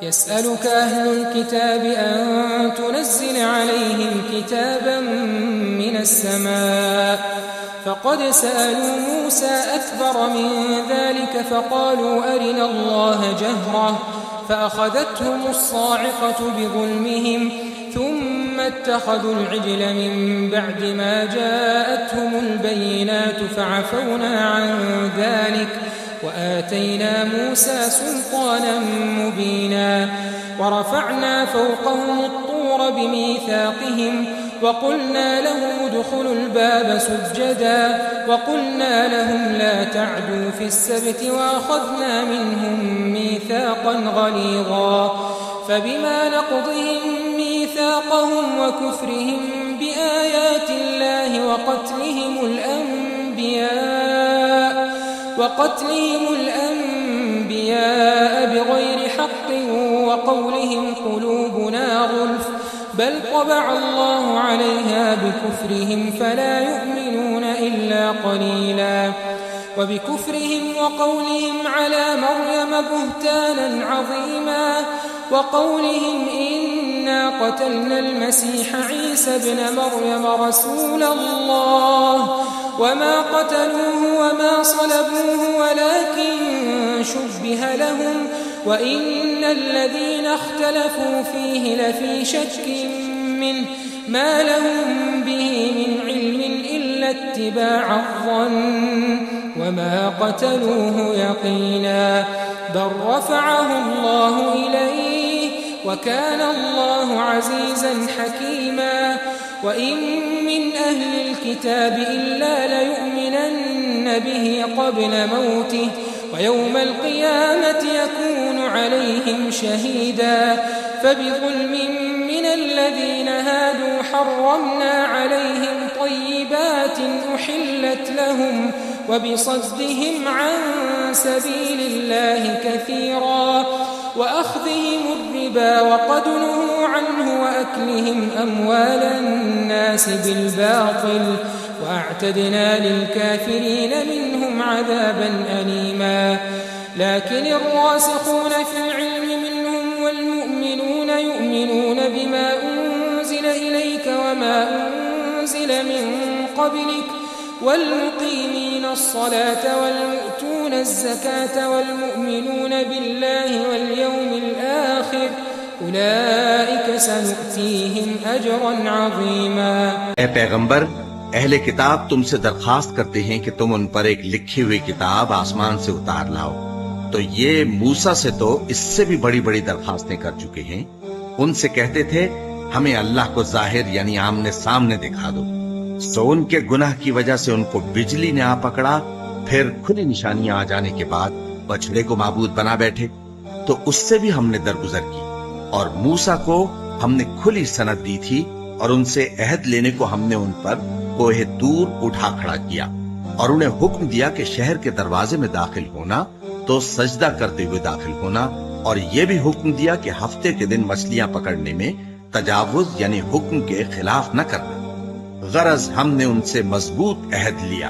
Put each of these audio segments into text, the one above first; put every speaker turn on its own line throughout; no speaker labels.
يسألك أهل الكتاب أن تنزل عليهم كتابا من السماء فقد سألوا موسى أكبر من ذلك فقالوا أرنا الله جهرة فأخذتهم الصاعقة بظلمهم ثم اتخذوا العجل من بعد ما جاءتهم البينات فعفونا عن ذلك وآتينا موسى سلطانا مبينا ورفعنا فوقهم الطور بميثاقهم وقلنا لهم ادخلوا الباب سجدا وقلنا لهم لا تعدوا في السبت وأخذنا منهم ميثاقا غليظا فبما نقضهم ميثاقهم وكفرهم بآيات الله وقتلهم الأنبياء بغير حق وقولهم قلوبنا غلف بل طبع الله عليها بكفرهم فلا يؤمنون إلا قليلا وبكفرهم وقولهم على مريم بهتانا عظيما وقولهم إنا قتلنا المسيح عيسى ابن مريم رسول الله وما قتلوه وما صلبوه ولكن شبه لهم وإن الذين اختلفوا فيه لفي شك منه ما لهم به من علم إلا اتباع الظن وما قتلوه يقينا بل رفعه الله إليه وكان الله عزيزا حكيما وإن من أهل الكتاب إلا ليؤمنن به قبل موته ويوم القيامة يكون عليهم شهيدا فبظلم من الذين هادوا حرمنا عليهم طيبات أحلت لهم وبصدهم عن سبيل الله كثيرا وأخذهم الربا وقد نهوا عنه وأكلهم أموال الناس بالباطل وأعتدنا للكافرين منهم عذابا أليما لكن الراسخون في العلم منهم والمؤمنون يؤمنون بما أنزل إليك وما أنزل من قبلك والمقيمين الصلاة والمؤتون الزكاة والمؤمنون بالله واليوم الآخر أولئك سنؤتيهم أجرا عظيما.
اے پیغمبر، اہل کتاب تم سے درخواست کرتے ہیں کہ تم ان پر ایک لکھی ہوئی کتاب آسمان سے اتار لاؤ. تو یہ موسیٰ سے تو اس سے بھی بڑی بڑی درخواستیں کر چکے ہیں. ان سے کہتے تھے ہمیں اللہ کو ظاہر یعنی آمنے سامنے دکھا دو. سو ان کے گناہ کی وجہ سے ان کو بجلی نے آ پکڑا، پھر کھلی نشانیاں آ جانے کے بعد بچڑے کو معبود بنا بیٹھے. تو اس سے بھی ہم نے درگزر کی اور موسیٰ کو ہم نے کھلی سند دی تھی اور ان سے عہد لینے کو ہم نے ان پر کوہ طور اٹھا کھڑا کیا اور انہیں حکم دیا کہ شہر کے دروازے میں داخل ہونا تو سجدہ کرتے ہوئے داخل ہونا، اور یہ بھی حکم دیا کہ ہفتے کے دن مچھلیاں پکڑنے میں تجاوز یعنی حکم کے خلاف نہ کرنا. غرض ہم نے ان سے مضبوط عہد لیا،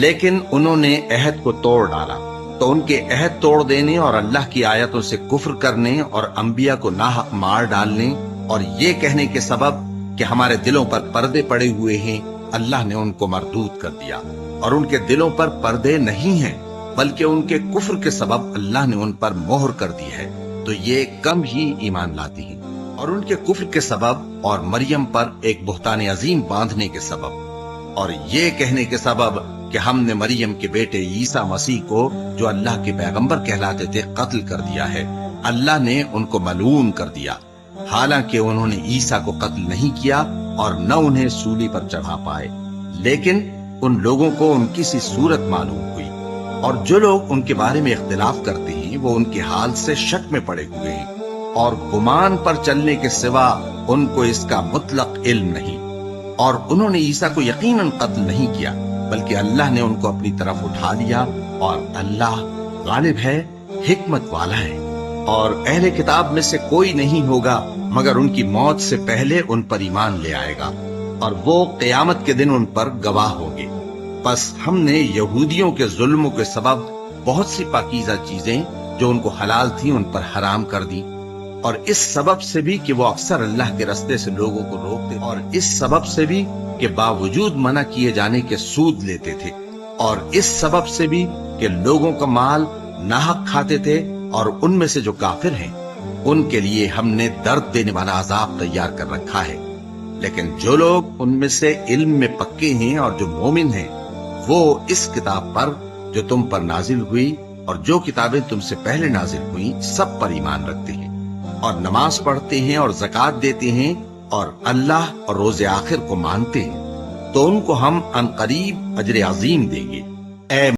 لیکن انہوں نے عہد کو توڑ ڈالا. تو ان کے عہد توڑ دینے اور اللہ کی آیتوں سے کفر کرنے اور انبیاء کو ناحق مار ڈالنے اور یہ کہنے کے سبب کہ ہمارے دلوں پر پردے پڑے ہوئے ہیں، اللہ نے ان کو مردود کر دیا. اور ان کے دلوں پر پردے نہیں ہیں بلکہ ان کے کفر کے سبب اللہ نے ان پر مہر کر دی ہے، تو یہ کم ہی ایمان لاتی ہیں. اور ان کے کفر کے سبب اور مریم پر ایک بہتان عظیم باندھنے کے سبب اور یہ کہنے کے سبب کہ ہم نے مریم کے بیٹے عیسیٰ مسیح کو جو اللہ کے پیغمبر کہلاتے تھے قتل کر دیا ہے، اللہ نے ان کو ملعون کر دیا، حالانکہ انہوں نے عیسیٰ کو قتل نہیں کیا اور نہ انہیں سولی پر چڑھا پائے، لیکن ان لوگوں کو ان کی سی صورت معلوم ہوئی. اور جو لوگ ان کے بارے میں اختلاف کرتے ہیں وہ ان کے حال سے شک میں پڑے ہوئے ہیں اور گمان پر چلنے کے سوا ان کو اس کا مطلق علم نہیں. اور انہوں نے عیسیٰ کو یقیناً قتل نہیں کیا بلکہ اللہ نے ان کو اپنی طرف اٹھا لیا، اور اللہ غالب ہے، حکمت والا ہے. اور اہل کتاب میں سے کوئی نہیں ہوگا مگر ان کی موت سے پہلے ان پر ایمان لے آئے گا، اور وہ قیامت کے دن ان پر گواہ ہوں گے. پس ہم نے یہودیوں کے ظلموں کے سبب بہت سی پاکیزہ چیزیں جو ان کو حلال تھیں ان پر حرام کر دی، اور اس سبب سے بھی کہ وہ اکثر اللہ کے راستے سے لوگوں کو روکتے، اور اس سبب سے بھی کہ باوجود منع کیے جانے کے سود لیتے تھے، اور اس سبب سے بھی کہ لوگوں کا مال ناحق کھاتے تھے، اور ان میں سے جو کافر ہیں ان کے لیے ہم نے درد دینے والا عذاب تیار کر رکھا ہے۔ لیکن جو لوگ ان میں سے علم میں پکے ہیں اور جو مومن ہیں، وہ اس کتاب پر جو تم پر نازل ہوئی اور جو کتابیں تم سے پہلے نازل ہوئیں سب پر ایمان رکھتے ہیں، اور نماز پڑھتے ہیں اور زکوٰۃ دیتے ہیں، اور اللہ اور روز آخر کو مانتے ہیں، تو ان کو ہم عنقریب اجر عظیم دیں گے۔ اے